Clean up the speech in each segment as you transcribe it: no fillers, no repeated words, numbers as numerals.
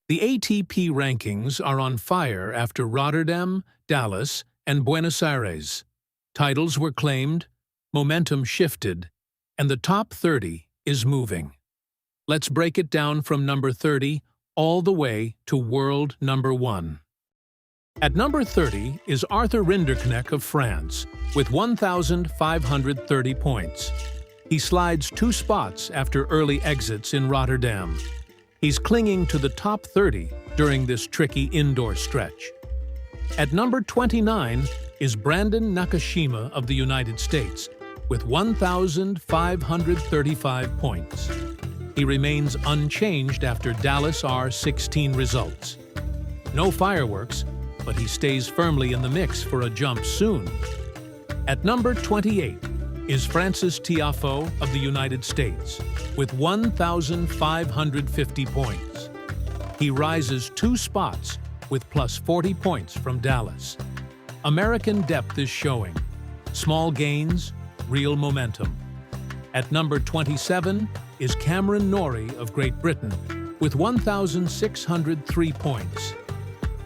The ATP rankings are on fire after Rotterdam, Dallas, and Buenos Aires. Titles were claimed, momentum shifted, and the top 30 is moving. Let's break it down from number 30 all the way to world number 1. At number 30 is Arthur Rinderknecht of France with 1,530 points. He slides 2 spots after early exits in Rotterdam. He's clinging to the top 30 during this tricky indoor stretch. At number 29 is Brandon Nakashima of the United States with 1,535 points. He remains unchanged after Dallas R16 results. No fireworks, but he stays firmly in the mix for a jump soon. At number 28 is Francis Tiafoe of the United States with 1,550 points. He rises 2 spots with plus 40 points from Dallas. American depth is showing. Small gains, real momentum. At number 27 is Cameron Norrie of Great Britain with 1,603 points.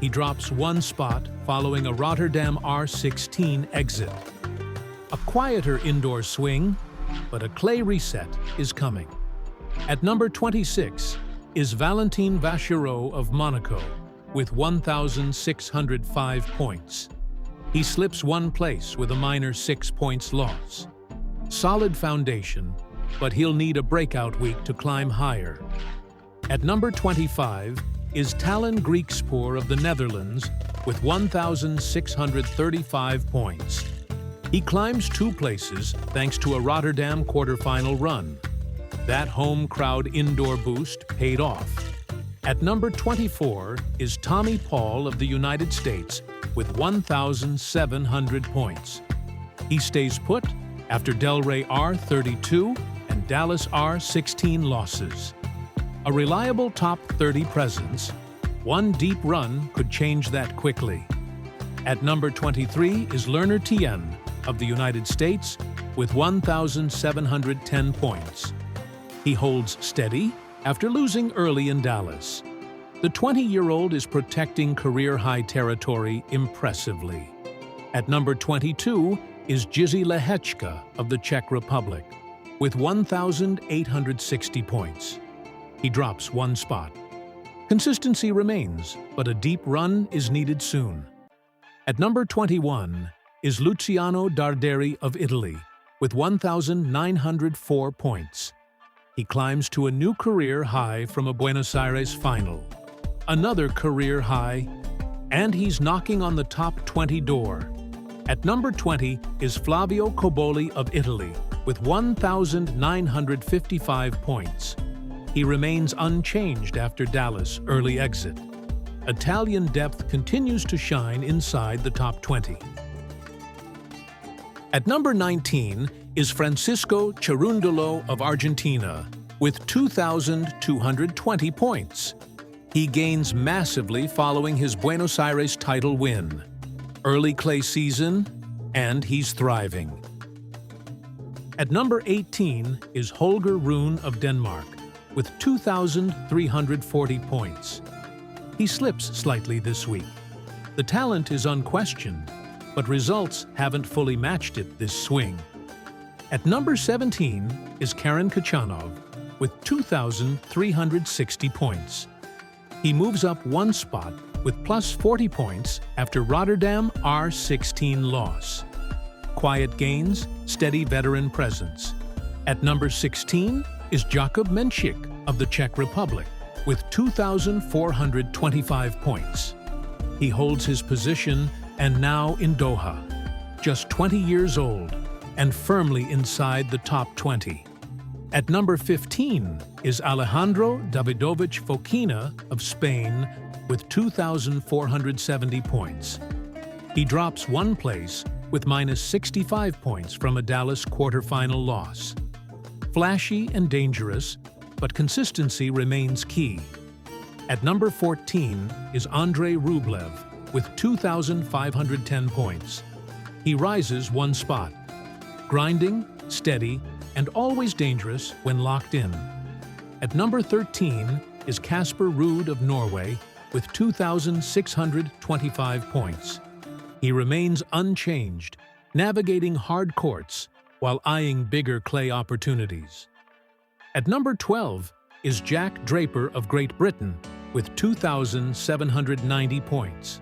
He drops 1 spot following a Rotterdam R16 exit. A quieter indoor swing, but a clay reset is coming. At number 26 is Valentin Vachereau of Monaco with 1,605 points. He slips 1 place with a minor 6 points loss. Solid foundation, but he'll need a breakout week to climb higher. At number 25 is Talon Griekspoor of the Netherlands with 1,635 points. He climbs 2 places thanks to a Rotterdam quarterfinal run. That home crowd indoor boost paid off. At number 24 is Tommy Paul of the United States with 1,700 points. He stays put after Delray R32 and Dallas R16 losses. A reliable top 30 presence, 1 deep run could change that quickly. At number 23 is Lerner Tien of the United States with 1,710 points. He holds steady after losing early in Dallas. The 20-year-old is protecting career-high territory impressively. At number 22 is Jiří Lehečka of the Czech Republic with 1,860 points. He drops 1 spot. Consistency remains, but a deep run is needed soon. At number 21 is Luciano Darderi of Italy with 1,904 points. He climbs to a new career high from a Buenos Aires final. Another career high, and he's knocking on the top 20 door. At number 20 is Flavio Cobolli of Italy with 1,955 points. He remains unchanged after Dallas' early exit. Italian depth continues to shine inside the top 20. At number 19 is Francisco Cerundolo of Argentina with 2,220 points. He gains massively following his Buenos Aires title win. Early clay season, and he's thriving. At number 18 is Holger Rune of Denmark with 2,340 points. He slips slightly this week. The talent is unquestioned, but results haven't fully matched it this swing. At number 17 is Karen Khachanov with 2,360 points. He moves up 1 spot with plus 40 points after Rotterdam R16 loss. Quiet gains, steady veteran presence. At number 16 is Jakub Menchik of the Czech Republic with 2,425 points. He holds his position and now in Doha, just 20 years old and firmly inside the top 20. At number 15 is Alejandro Davidovich Fokina of Spain with 2,470 points. He drops 1 place with minus 65 points from a Dallas quarterfinal loss. Flashy and dangerous, but consistency remains key. At number 14 is Andrei Rublev with 2,510 points. He rises 1 spot. Grinding, steady, and always dangerous when locked in. At number 13 is Casper Ruud of Norway with 2,625 points. He remains unchanged, navigating hard courts while eyeing bigger clay opportunities. At number 12 is Jack Draper of Great Britain with 2,790 points.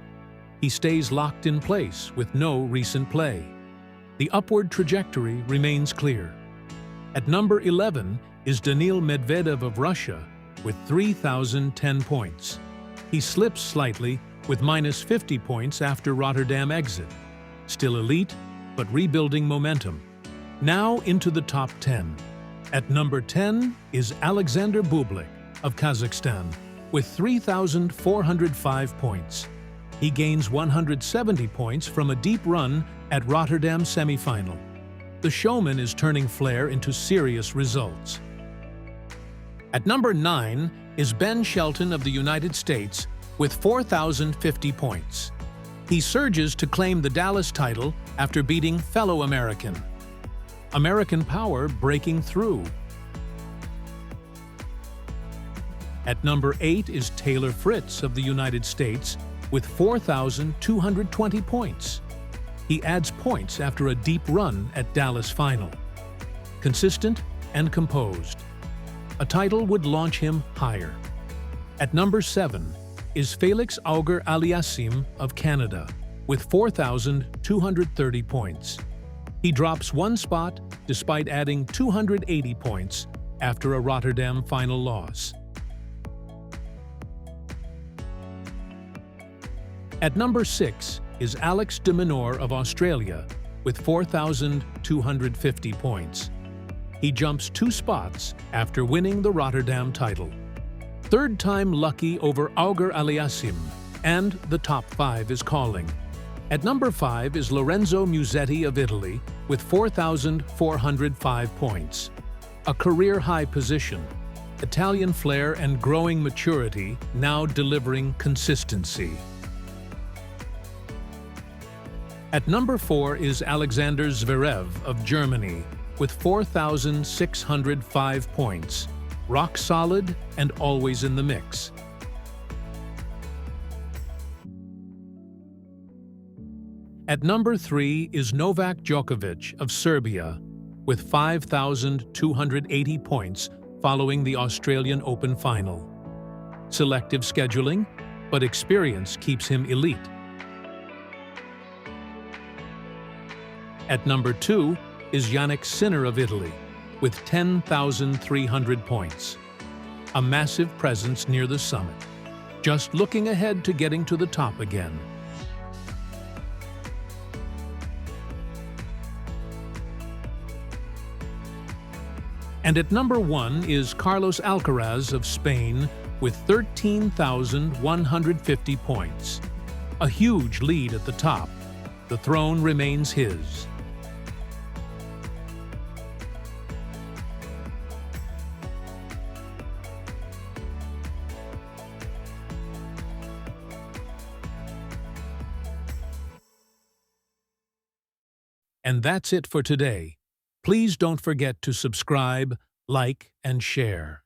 He stays locked in place with no recent play. The upward trajectory remains clear. At number 11 is Daniil Medvedev of Russia with 3,010 points. He slips slightly with minus 50 points after Rotterdam exit. Still elite, but rebuilding momentum. Now into the top 10. At number 10 is Alexander Bublik of Kazakhstan with 3,405 points. He gains 170 points from a deep run at Rotterdam semifinal. The showman is turning flair into serious results. At number 9 is Ben Shelton of the United States with 4,050 points. He surges to claim the Dallas title after beating fellow American. American power breaking through. At number 8 is Taylor Fritz of the United States with 4,220 points. He adds points after a deep run at Dallas final. Consistent and composed. A title would launch him higher. At number 7 is Felix Auger-Aliassime of Canada with 4,230 points. He drops one spot despite adding 280 points after a Rotterdam final loss. At number 6 is Alex de Minaur of Australia with 4,250 points. He jumps 2 spots after winning the Rotterdam title. Third time lucky over Auger-Aliassime, and the top 5 is calling. At number 5 is Lorenzo Musetti of Italy with 4,405 points. A career-high position. Italian flair and growing maturity now delivering consistency. At number 4 is Alexander Zverev of Germany with 4,605 points. Rock solid and always in the mix. At number 3 is Novak Djokovic of Serbia with 5,280 points following the Australian Open final. Selective scheduling, but experience keeps him elite. At number 2 is Jannik Sinner of Italy with 10,300 points. A massive presence near the summit, just looking ahead to getting to the top again. And at number 1 is Carlos Alcaraz of Spain with 13,150 points. A huge lead at the top. The throne remains his. And that's it for today. Please don't forget to subscribe, like, and share.